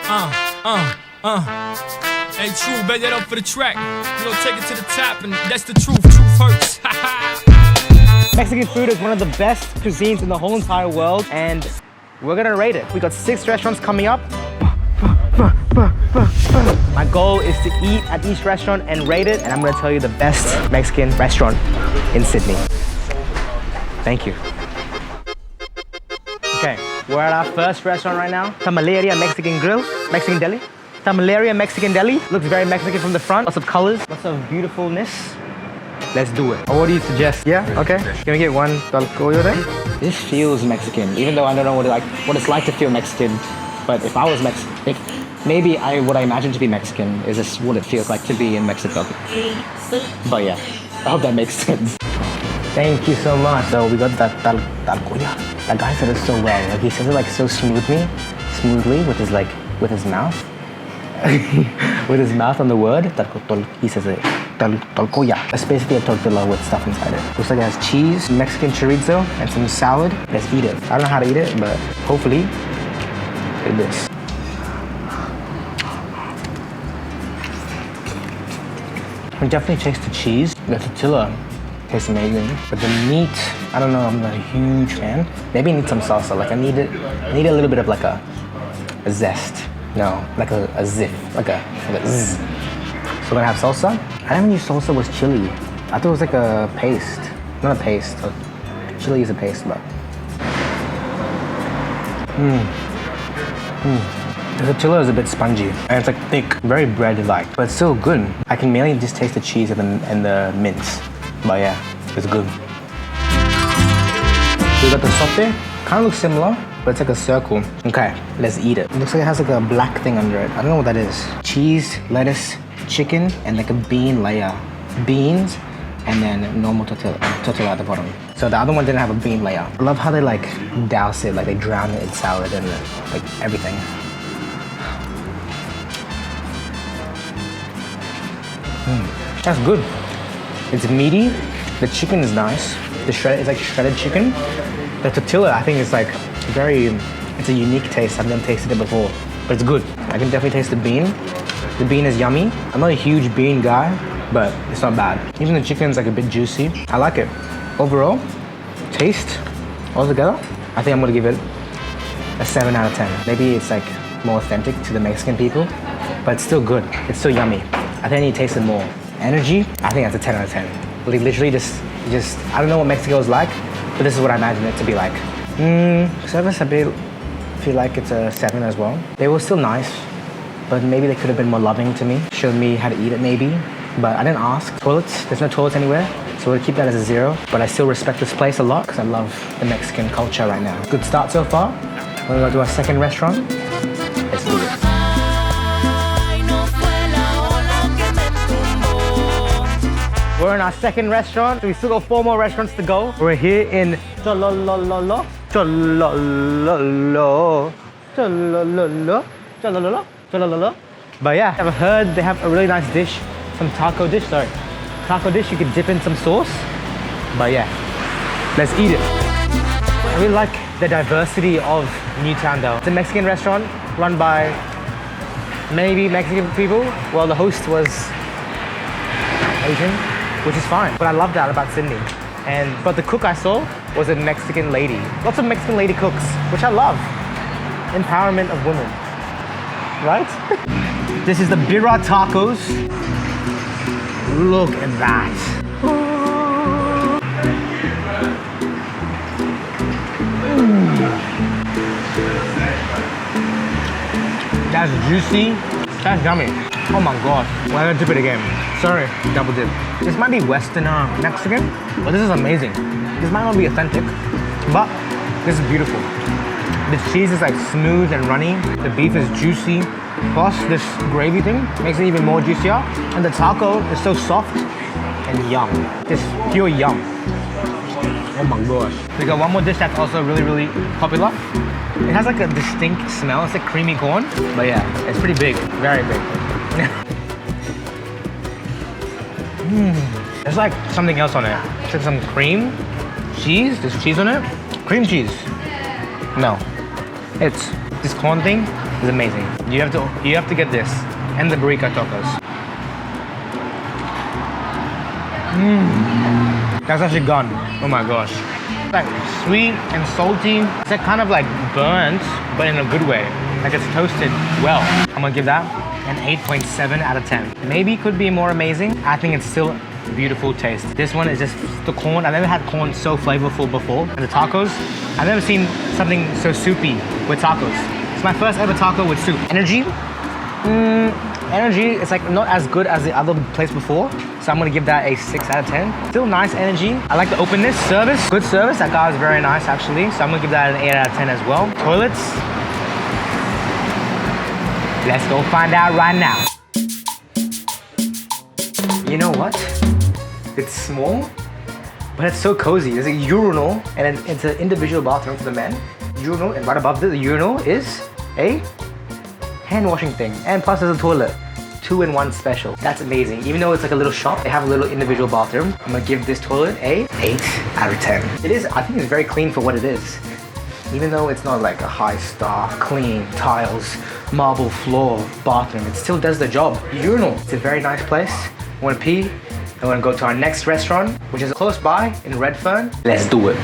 Hey, true, bet that up for the track. You know, take it to the top, and that's the truth. Truth hurts. Mexican food is one of the best cuisines in the whole entire world, and we're gonna rate it. We got 6 restaurants coming up. My goal is to eat at each restaurant and rate it, and I'm gonna tell you the best Mexican restaurant in Sydney. Thank you. Okay, we're at our first restaurant right now. Tamaleria Mexican Grill, Mexican Deli. Tamaleria Mexican Deli. Looks very Mexican from the front. Lots of colors, lots of beautifulness. Let's do it. What do you suggest? Yeah, okay. Can we get one talcoyo then? This feels Mexican, even though I don't know what it's like to feel Mexican. But if I was Mexican, maybe what I imagine to be Mexican is this what it feels like to be in Mexico. But yeah, I hope that makes sense. Thank you so much. So we got that talcoya. That guy said it so well. Like he says it like so smoothly with his mouth. With his mouth on the word. He says it. Talcoya. It's basically a tortilla with stuff inside it. Looks like it has cheese, Mexican chorizo, and some salad. Let's eat it. I don't know how to eat it, but hopefully, look at this. I definitely taste the cheese. The tortilla tastes amazing, but the meat, I don't know, I'm not a huge fan. Maybe I need some salsa. Like I need a little bit of like a zest. No, like a ziff, like a zzz. So we're gonna have salsa. I never knew salsa was chili. I thought it was like a paste. Not a paste. Chili is a paste, but. The tortilla is a bit spongy and it's like thick, very bread-like, but it's still good. I can mainly just taste the cheese and the mince, but yeah, it's good. We got the sote. Kind of looks similar, but it's like a circle. Okay, let's eat it. It looks like it has like a black thing under it. I don't know what that is. Cheese, lettuce, chicken, and like a bean layer. Beans, and then normal tortilla at the bottom. So the other one didn't have a bean layer. I love how they like douse it, like they drown it in salad and like everything. That's good. It's meaty. The chicken is nice. It's like shredded chicken. The tortilla, I think, is like it's a unique taste. I've never tasted it before, but it's good. I can definitely taste the bean. The bean is yummy. I'm not a huge bean guy, but it's not bad. Even the chicken's like a bit juicy. I like it. Overall, taste, altogether, I think I'm gonna give it a 7 out of 10. Maybe it's like more authentic to the Mexican people, but it's still good. It's still yummy. I think I need to taste it more. Energy, I think that's a 10 out of 10. Literally just, I don't know what Mexico is like, but this is what I imagine it to be like. Service, I feel like it's a 7 as well. They were still nice, but maybe they could have been more loving to me. Showed me how to eat it maybe, but I didn't ask. Toilets, there's no toilets anywhere, so we'll keep that as a 0. But I still respect this place a lot because I love the Mexican culture right now. Good start so far. We're gonna do our second restaurant. Let's do it. We're in our second restaurant. We still got 4 more restaurants to go. We're here in Cholololo. But yeah, I've heard they have a really nice dish, some taco dish you could dip in some sauce. But yeah, let's eat it. I really like the diversity of Newtown though. It's a Mexican restaurant run by maybe Mexican people. Well, the host was Asian, which is fine. But I love that about Sydney. But the cook I saw was a Mexican lady. Lots of Mexican lady cooks, which I love. Empowerment of women, right? This is the Birria Tacos. Look at that. That's juicy. That's yummy. Oh my god. Why did I dip it again? Sorry, double dip. This might be Western Mexican, but this is amazing. This might not be authentic, but this is beautiful. The cheese is like smooth and runny. The beef is juicy. Plus this gravy thing makes it even more juicier. And the taco is so soft and yum. Just pure yum. Oh my gosh. We got one more dish that's also really, really popular. It has like a distinct smell. It's like creamy corn. But yeah, it's pretty big. Very big. There's like something else on it. It's like some cream, cheese. There's cheese on it. Cream cheese. No. It's this corn thing. It's amazing. You have to get this and the burrito tacos. That's actually gone. Oh my gosh. Like sweet and salty. It's like kind of like burnt, but in a good way. Like it's toasted well. I'm gonna give that an 8.7 out of 10. Maybe it could be more amazing. I think it's still a beautiful taste. This one is just the corn. I've never had corn so flavorful before. And the tacos, I've never seen something so soupy with tacos. It's my first ever taco with soup. Energy? Energy, it's like not as good as the other place before. So I'm gonna give that a 6 out of 10. Still nice energy. I like the openness. Service, good service. That guy was very nice actually. So I'm gonna give that an 8 out of 10 as well. Toilets. Let's go find out right now. You know what? It's small, but it's so cozy. There's a urinal and it's an individual bathroom for the men. Urinal, and right above the urinal is a hand washing thing. And plus there's a toilet. 2-in-1 special. That's amazing. Even though it's like a little shop, they have a little individual bathroom. I'm gonna give this toilet a 8 out of 10. It is, I think it's very clean for what it is. Even though it's not like a high star, clean tiles, marble floor bathroom, it still does the job. Urinal, it's a very nice place. I wanna pee. I wanna go to our next restaurant, which is close by in Redfern. Let's do it.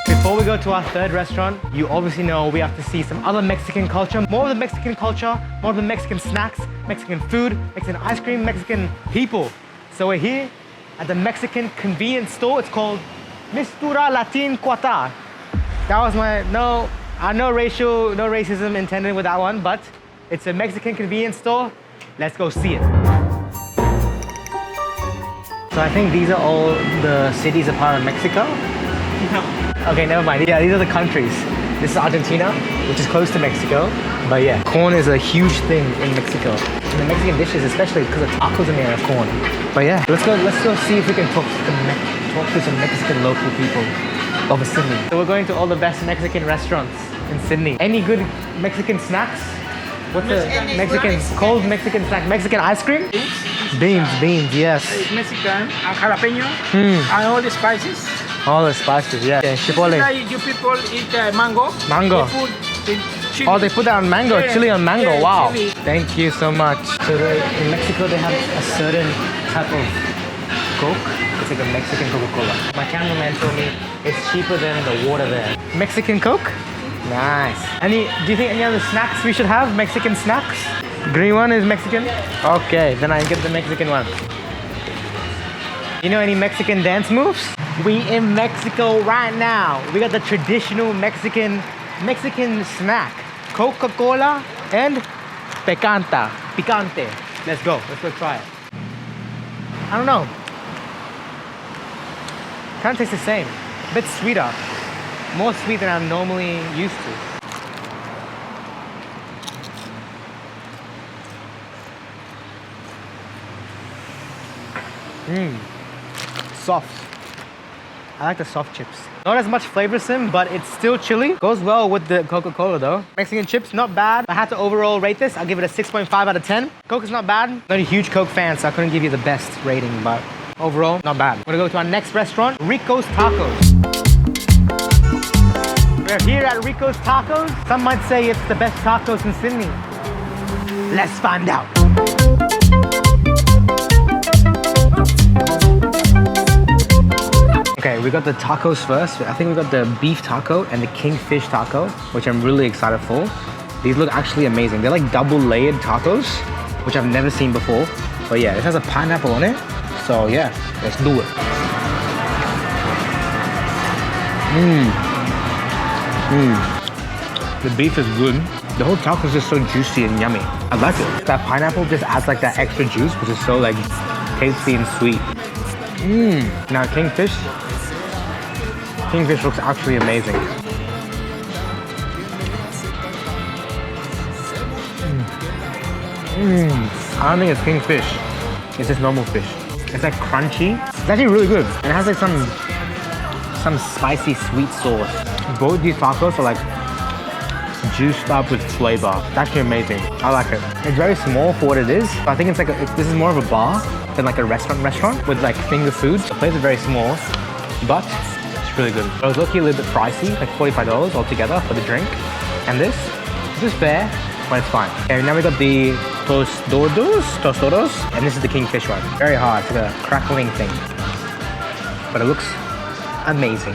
Before we go to our third restaurant, you obviously know we have to see some other Mexican culture. More of the Mexican culture, more of the Mexican snacks, Mexican food, Mexican ice cream, Mexican people. So we're here at the Mexican convenience store. It's called Mistura Latin Cuata. That was my, no racism intended with that one, but it's a Mexican convenience store. Let's go see it. So I think these are all the cities a part of Mexico? No. Okay, never mind. Yeah, these are the countries. This is Argentina, which is close to Mexico. But yeah, corn is a huge thing in Mexico. In the Mexican dishes, especially because the tacos in there are corn. But yeah, let's go see if we can talk to some Mexican local people of Sydney. So we're going to all the best Mexican restaurants in Sydney. Any good Mexican snacks? What's the Mexican, cold Mexican snack? Mexican ice cream? Beans, yes. Mexican and jalapeno and all the spices. All the spices, yeah. Chipotle. Like you people eat mango. Mango. They put the chili. Oh, they put that on mango, Yeah, chili on mango, yeah, wow. chili. Thank you so much. So in Mexico, they have a certain type of Coke. It's like a Mexican Coca-Cola. My cameraman told me it's cheaper than the water there. Mexican Coke? Nice. Do you think any other snacks we should have? Mexican snacks? Green one is Mexican? Okay, then I get the Mexican one. You know any Mexican dance moves? We in Mexico right now. We got the traditional Mexican snack. Coca-Cola and picante. Let's go try it. I don't know. Kind of tastes the same. A bit sweeter. More sweet than I'm normally used to. Soft. I like the soft chips. Not as much flavorsome, but it's still chili. Goes well with the Coca-Cola though. Mexican chips, not bad. If I had to overall rate this, I'll give it a 6.5 out of 10. Coke is not bad. Not a huge Coke fan, so I couldn't give you the best rating, but overall, not bad. We're gonna go to our next restaurant, Rico's Tacos. We're here at Rico's Tacos. Some might say it's the best tacos in Sydney. Let's find out. Okay, we got the tacos first. I think we got the beef taco and the kingfish taco, which I'm really excited for. These look actually amazing. They're like double layered tacos, which I've never seen before. But yeah, this has a pineapple on it. So yeah, let's do it. The beef is good. The whole taco is just so juicy and yummy. I like it. That pineapple just adds like that extra juice, which is so like tasty and sweet. Now kingfish looks actually amazing. I don't think it's kingfish. It's just normal fish. It's like crunchy. It's actually really good. And it has like some spicy sweet sauce. Both these tacos are like juiced up with flavor. It's actually amazing. I like it. It's very small for what it is. I think it's like this is more of a bar than like a restaurant with like finger foods. The place is very small, but it's really good. It was lucky a little bit pricey, like $45 altogether for the drink. and this is fair, but it's fine. Okay, now we got the tostados, and this is the kingfish one. Very hard, it's like a crackling thing, but it looks amazing.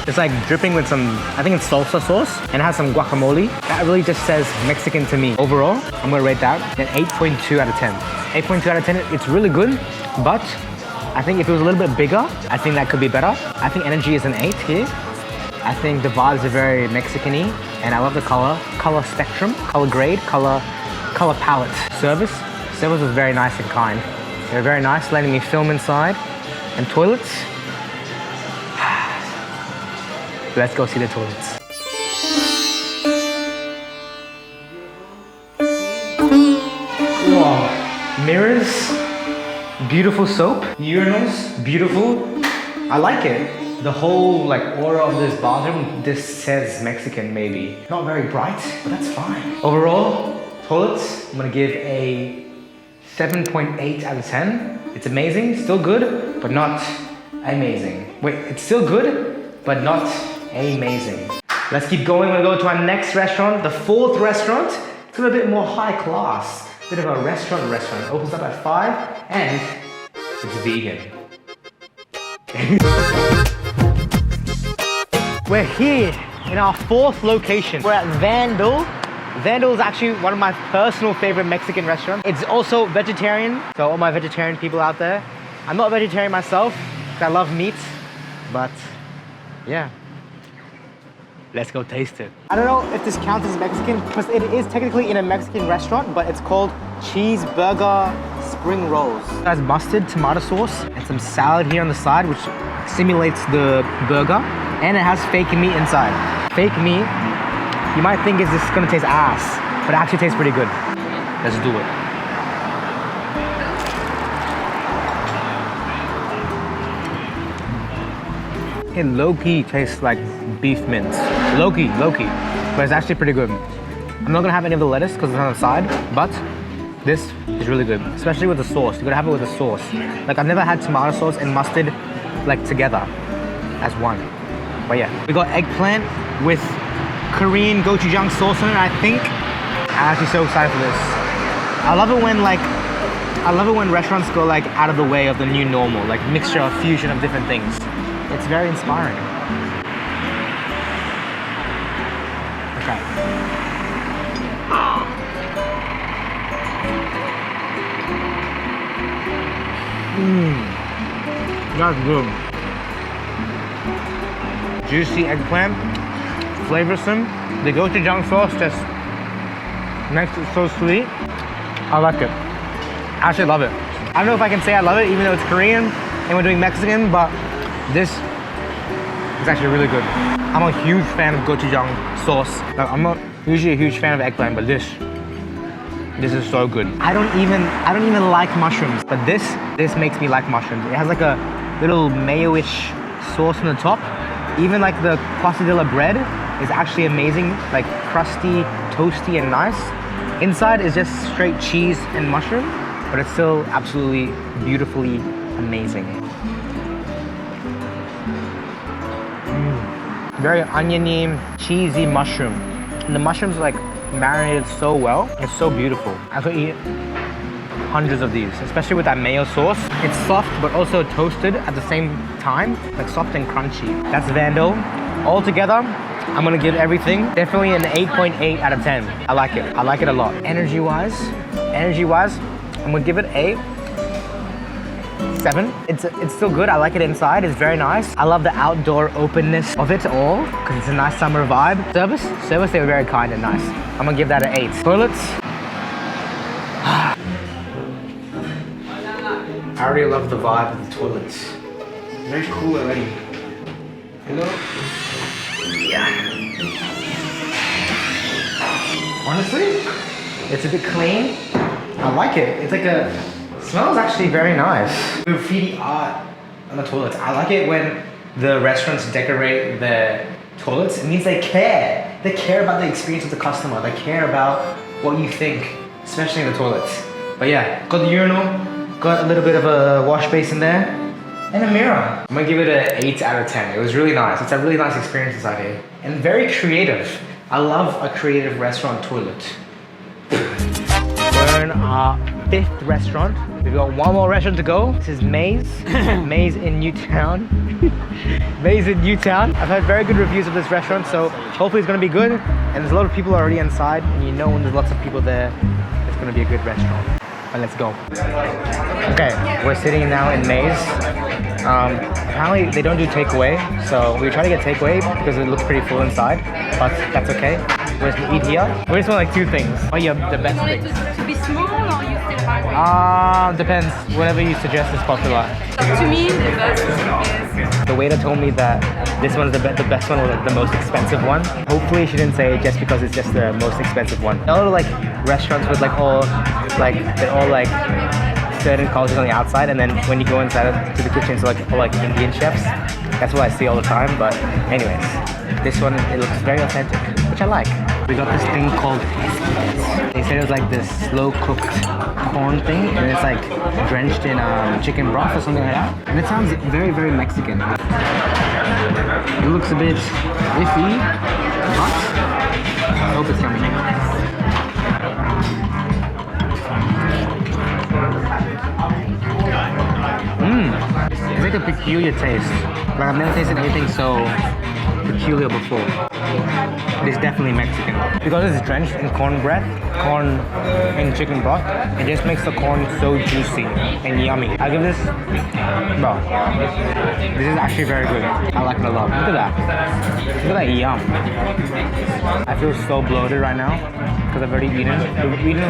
It's like dripping with some, I think it's salsa sauce, and it has some guacamole. That really just says Mexican to me. Overall, I'm gonna rate that an 8.2 out of 10. 8.2 out of 10, it's really good, but I think if it was a little bit bigger, I think that could be better. I think energy is an 8 here. I think the vibes are very Mexican-y, and I love the color spectrum, color grade, color palette. Service was very nice and kind. They were very nice, letting me film inside. And toilets, let's go see the toilets. Whoa. Mirrors, beautiful soap, urinals, beautiful. I like it. The whole like aura of this bathroom, this says Mexican maybe. Not very bright, but that's fine. Overall, toilets, I'm gonna give a 7.8 out of 10. It's amazing, still good, but not amazing. Wait, it's still good, but not amazing. Let's keep going. We're gonna go to our next restaurant, the fourth restaurant. It's a bit more high class. Bit of a restaurant. It opens up at 5 and it's vegan. We're here in our fourth location. We're at Vandal. Vandal is actually one of my personal favorite Mexican restaurants. It's also vegetarian, so all my vegetarian people out there. I'm not a vegetarian myself, because I love meat, but yeah. Let's go taste it. I don't know if this counts as Mexican, because it is technically in a Mexican restaurant, but it's called Cheeseburger Spring Rolls. It has mustard, tomato sauce, and some salad here on the side, which simulates the burger, and it has fake meat inside. Fake meat, you might think is this gonna taste ass, but it actually tastes pretty good. Let's do it. It low-key tastes like beef mince. Low-key, but it's actually pretty good. I'm not gonna have any of the lettuce because it's on the side, but this is really good, especially with the sauce. You gotta have it with the sauce. Like I've never had tomato sauce and mustard like together as one. But yeah, we got eggplant with Korean gochujang sauce on it, I think. I'm actually so excited for this. I love it when restaurants go like out of the way of the new normal, like mixture of fusion of different things. It's very inspiring. Okay. That's good. Juicy eggplant. Flavorsome. The gochujang sauce just makes it so sweet. I like it. I actually love it. I don't know if I can say I love it even though it's Korean and we're doing Mexican, but this is actually really good. I'm a huge fan of gochujang sauce. I'm not usually a huge fan of eggplant, but this is so good. I don't even like mushrooms, but this makes me like mushrooms. It has like a little mayo-ish sauce on the top. Even like the quesadilla bread is actually amazing, like crusty, toasty, and nice. Inside is just straight cheese and mushroom, but it's still absolutely beautifully amazing. Very oniony, cheesy mushroom. And the mushrooms are like marinated so well. It's so beautiful. I could eat hundreds of these, especially with that mayo sauce. It's soft, but also toasted at the same time, like soft and crunchy. That's Vandal. All together, I'm gonna give everything definitely an 8.8 out of 10. I like it a lot. Energy-wise, I'm gonna give it a 7. It's still good. I like it inside. It's very nice. I love the outdoor openness of it all because it's a nice summer vibe. Service, they were very kind and nice. I'm gonna give that an 8. Toilets. I already love the vibe of the toilets. Very cool already. Hello? Yeah. Honestly, it's a bit clean. I like it. It's like smells actually very nice. Graffiti art on the toilets. I like it when the restaurants decorate their toilets. It means they care. They care about the experience of the customer. They care about what you think, especially in the toilets. But yeah, got the urinal. Got a little bit of a wash basin there. And a mirror. I'm gonna give it an 8 out of 10. It was really nice. It's a really nice experience inside here. And very creative. I love a creative restaurant toilet. We're in our 5th restaurant. We've got one more restaurant to go. This is Maze. Maze in Newtown. Maze in Newtown. I've heard very good reviews of this restaurant, so hopefully it's gonna be good. And there's a lot of people already inside, and you know when there's lots of people there, it's gonna be a good restaurant. And let's go. Okay, we're sitting now in Maze. Apparently they don't do takeaway, so we try to get takeaway because it looks pretty full inside, but that's okay. We're just gonna eat here. We just want like 2 things. Oh yeah, the best thing. To be small or you still hungry? Depends. Whatever you suggest is popular. To me, the best is... The waiter told me that this one's the best one or like the most expensive one. Hopefully she didn't say it just because it's just the most expensive one. A lot of like restaurants with like they're all like certain cultures on the outside, and then when you go inside to the kitchen, it's like all like Indian chefs. That's what I see all the time. But anyways, this one, it looks very authentic, which I like. We got this thing called esquites. They said it was like this slow cooked corn thing, and it's like drenched in chicken broth or something like that. And it sounds very, very Mexican. It looks a bit iffy, but I hope it's yummy. It's like a peculiar taste. Like I've never tasted anything so peculiar before. It is definitely Mexican. Because it's drenched in corn and chicken broth, it just makes the corn so juicy and yummy. I give this, bro, this is actually very good. I like it a lot. Look at that. Look at that yum. I feel so bloated right now because I've already eaten. We've been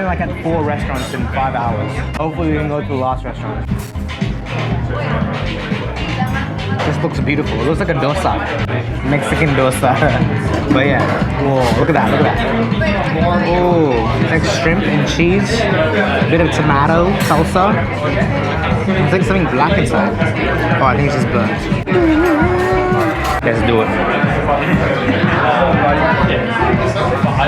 like at 4 restaurants in 5 hours. Hopefully we can go to the last restaurant. This looks beautiful. It looks like a dosa. Mexican dosa. But yeah. Whoa, look at that, look at that. Oh, it's like shrimp and cheese. A bit of tomato, salsa. It's like something black inside. Oh, I think it's just burnt. Let's do it. I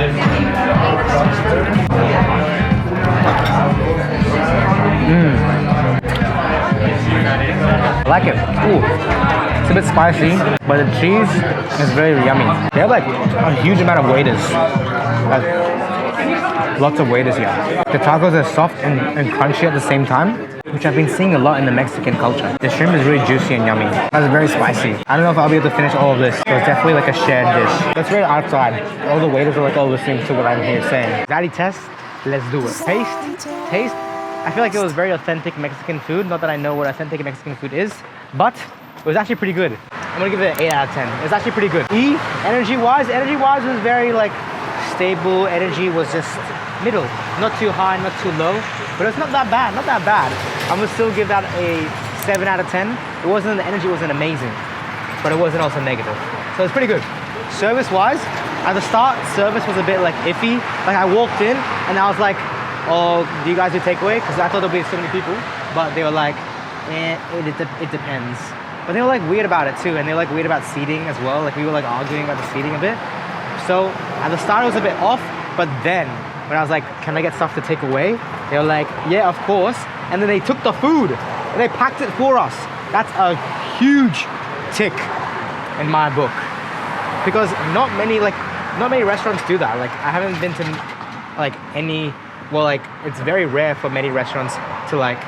like it. Ooh, it's a bit spicy, but the cheese is very yummy. They have like a huge amount of waiters. Like, lots of waiters here. The tacos are soft and crunchy at the same time, which I've been seeing a lot in the Mexican culture. The shrimp is really juicy and yummy. That's very spicy. I don't know if I'll be able to finish all of this, so it's definitely like a shared dish. Let's wait outside. All the waiters are like all listening to what I'm here saying. Daddy test, let's do it. Taste. I feel like it was very authentic Mexican food. Not that I know what authentic Mexican food is, but it was actually pretty good. I'm gonna give it an 8 out of 10. It's actually pretty good. Energy-wise was very like stable. Energy was just middle, not too high, not too low, but it's not that bad. I'm gonna still give that a 7 out of 10. The energy wasn't amazing, but it wasn't also negative. So it's pretty good. Service-wise, at the start, service was a bit like iffy. Like I walked in and I was like, oh, do you guys do takeaway? Because I thought there'd be so many people, but they were like, it depends. But they were like weird about it too, and they were like weird about seating as well. Like we were like arguing about the seating a bit. So at the start it was a bit off, but then when I was like, can I get stuff to take away? They were like, yeah, of course. And then they took the food and they packed it for us. That's a huge tick in my book. Because not many restaurants do that. Like I haven't been to like any, well, like it's very rare for many restaurants to like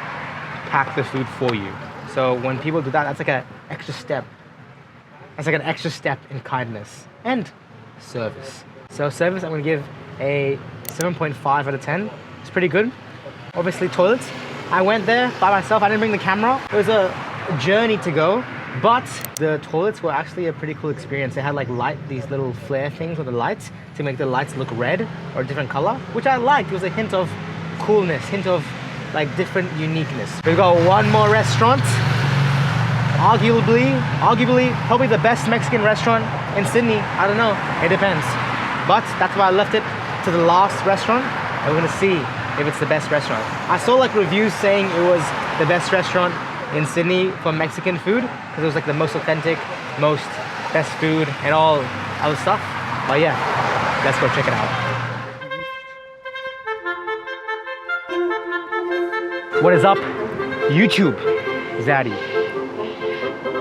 pack the food for you. So when people do that, that's like an extra step. That's like an extra step in kindness and service. So service, I'm gonna give a 7.5 out of 10. It's pretty good. Obviously toilets. I went there by myself. I didn't bring the camera. It was a journey to go, but the toilets were actually a pretty cool experience. They had like these little flare things with the lights to make the lights look red or a different color, which I liked. It was a hint of coolness, hint of like different uniqueness. We've got one more restaurant. Arguably, probably the best Mexican restaurant in Sydney. I don't know, it depends. But that's why I left it to the last restaurant. And we're gonna see if it's the best restaurant. I saw like reviews saying it was the best restaurant in Sydney for Mexican food because it was like the most authentic, best food and all other stuff. But yeah, let's go check it out. What is up, YouTube? Zaddy.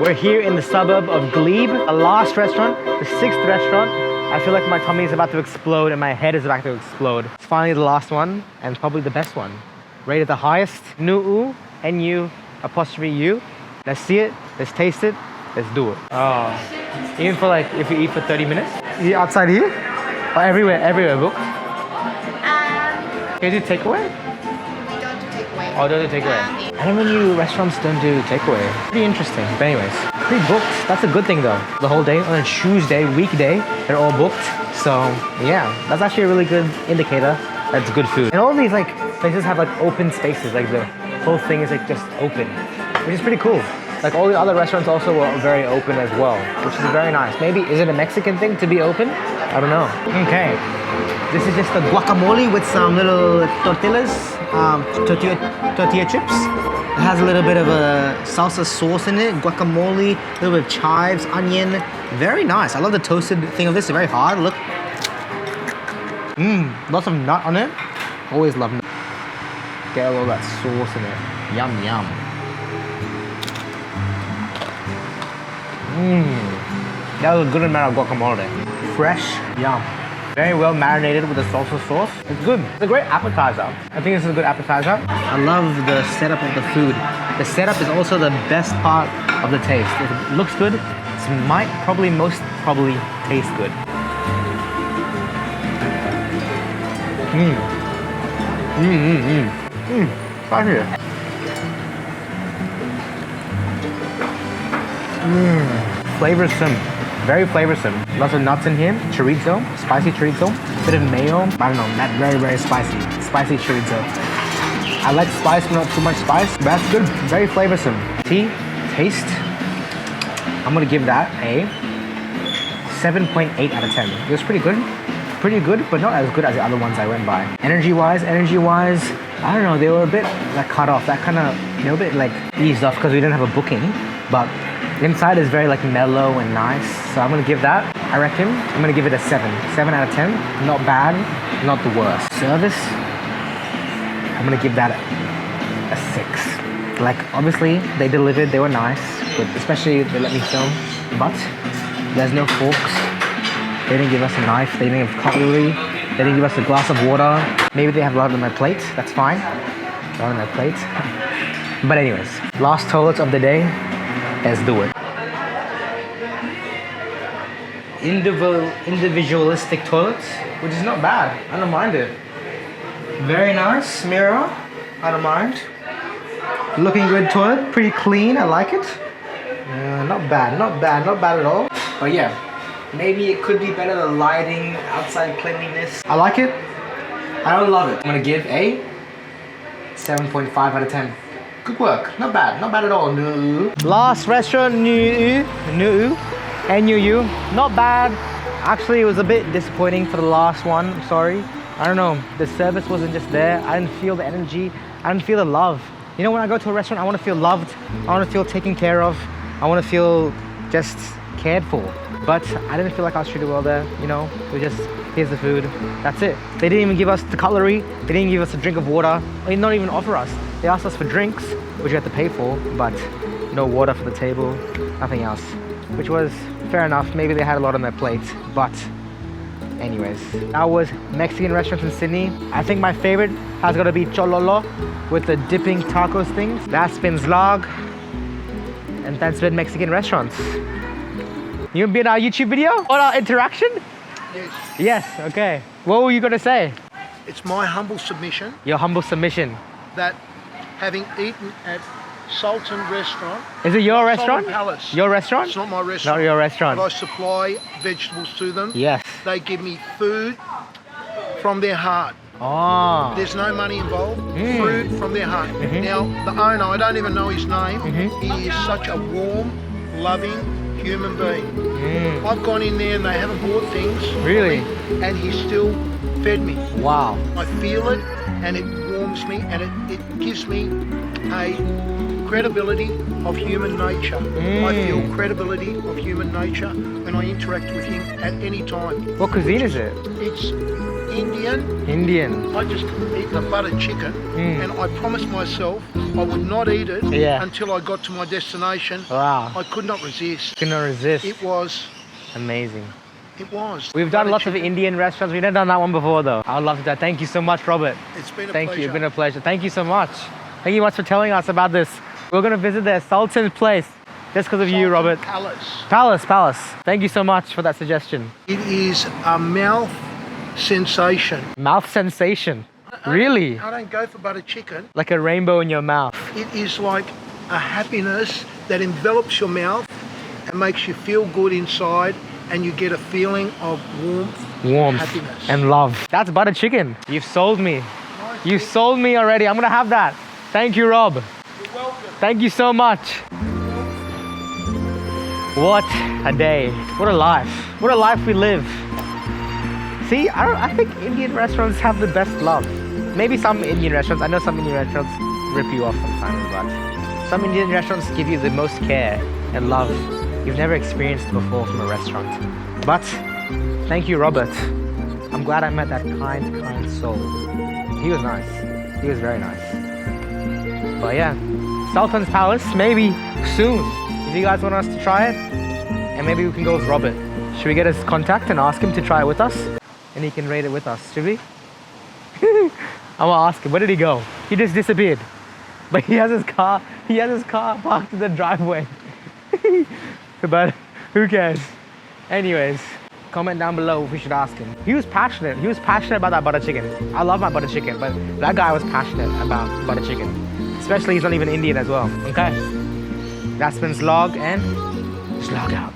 We're here in the suburb of Glebe, the last restaurant, the 6th restaurant. I feel like my tummy is about to explode and my head is about to explode. It's finally the last one and probably the best one. Rated the highest. Nu'u, N-U''U. Let's see it, let's taste it, let's do it. Oh, even for like, if you eat for 30 minutes? You eat outside here? Or everywhere booked? Can you do takeaway? We don't do takeaway. Oh, don't do takeaway. I don't know when restaurants don't do takeaway. Pretty interesting. But anyways, pre-booked. That's a good thing though. The whole day on a Tuesday, weekday, they're all booked. So yeah, that's actually a really good indicator that's good food. And all of these like places have like open spaces. Like the whole thing is like just open, which is pretty cool. Like all the other restaurants also were very open as well, which is very nice. Maybe is it a Mexican thing to be open? I don't know. Okay. This is just the guacamole with some little tortillas, tortilla chips. It has a little bit of a salsa sauce in it, guacamole, a little bit of chives, onion. Very nice. I love the toasted thing of this. It's very hard. Look. Lots of nut on it. Always love nut. Get all that sauce in it. Yum, yum. That was a good amount of guacamole. Fresh, yum. Very well marinated with the salsa sauce. It's good. It's a great appetizer. I think this is a good appetizer. I love the setup of the food. The setup is also the best part of the taste. If it looks good, it might most probably taste good. Spicy. Flavorsome. Very flavorsome. Lots of nuts in here. Chorizo, spicy chorizo. Bit of mayo. I don't know, not very, very spicy. Spicy chorizo. I like spice, but not too much spice. But that's good. Very flavorsome. Taste. I'm gonna give that a 7.8 out of 10. It was pretty good. Pretty good, but not as good as the other ones I went by. Energy-wise, I don't know, they were a bit like cut off. That kind of, they were a bit like eased off because we didn't have a booking. But inside is very like mellow and nice. So I'm gonna give that, I reckon, I'm gonna give it a 7. 7 out of 10. Not bad, not the worst. Service, I'm gonna give that a 6. Like obviously they delivered, they were nice, but especially they let me film, but there's no forks. They didn't give us a knife, they didn't have cutlery, they didn't give us a glass of water. Maybe they have a lot on their plate, that's fine. A lot on their plate. But anyways, last toilet of the day. Let's do it. Individualistic toilets, which is not bad. I don't mind it. Very nice mirror. I don't mind. Looking good toilet. Pretty clean. I like it. Not bad. Not bad at all. But yeah, maybe it could be better. The lighting, outside cleanliness. I like it. I don't love it. I'm gonna give a 7.5 out of 10. Good work. Not bad at all. No. Last restaurant, Nu'u. N-U-U. Not bad. Actually, it was a bit disappointing for the last one. I'm sorry. I don't know. The service wasn't just there. I didn't feel the energy. I didn't feel the love. You know, when I go to a restaurant, I want to feel loved. I want to feel taken care of. I want to feel just cared for. But I didn't feel like I was treated well there. You know, it was just, here's the food. That's it. They didn't even give us the cutlery. They didn't give us a drink of water. They did not even offer us. They asked us for drinks, which you had to pay for, but no water for the table, nothing else. Which was fair enough. Maybe they had a lot on their plate, but anyways. That was Mexican restaurants in Sydney. I think my favorite has got to be Chololo with the dipping tacos things. That's been Zlog, and that's been Mexican restaurants. You gonna be in our YouTube video? On our interaction? Yes. Yes, okay. What were you gonna say? It's my humble submission Your humble submission. that having eaten at Sultan Restaurant. Is it your restaurant? Sultan Palace. Your restaurant? It's not my restaurant. Not your restaurant. But I supply vegetables to them. Yes. They give me food from their heart. Oh. There's no money involved. Food from their heart. Now, the owner, I don't even know his name. He is such a warm, loving human being. I've gone in there and they haven't bought things. Really? And he still fed me. Wow. I feel it and it warms helps me, and it gives me a credibility of human nature. I feel credibility of human nature when I interact with him at any time. What cuisine is it? It's Indian. Indian. I just eat the buttered chicken, and I promised myself I would not eat it until I got to my destination. Wow. I could not resist. Cannot resist. It was Amazing. It was. We've done Buttered lots of chicken. Indian restaurants. We've never done that one before though. I would love to. Thank you so much, Robert. It's been a Thank pleasure. you. It's been a pleasure. Thank you so much. Thank you much for telling us about this. We're going to visit the Sultan's place just because of you, Sultan Robert. Palace. Thank you so much for that suggestion. It is a mouth sensation. Mouth sensation. Really? I don't go for buttered chicken. Like a rainbow in your mouth. It is like a happiness that envelops your mouth and makes you feel good inside, and you get a feeling of warmth, happiness. And love. That's butter chicken. You've sold me. You've sold me already. I'm gonna have that. Thank you, Rob. You're welcome. Thank you so much. What a day. What a life. What a life we live. See, I think Indian restaurants have the best love. Maybe some Indian restaurants, I know some Indian restaurants rip you off sometimes, but some Indian restaurants give you the most care and love you've never experienced before from a restaurant. But thank you, Robert. I'm glad I met that kind soul. He was nice. He was very nice. But yeah, Sultan's Palace, maybe soon. If you guys want us to try it, and maybe we can go with Robert. Should we get his contact and ask him to try it with us? And he can rate it with us, should we? I'm gonna ask him, where did he go? He just disappeared. But he has his car parked in the driveway. But who cares? Anyways, comment down below if we should ask him. He was passionate about that butter chicken. I love my butter chicken, but that guy was passionate about butter chicken. Especially he's not even Indian as well, okay? That's been Slog and Slog out.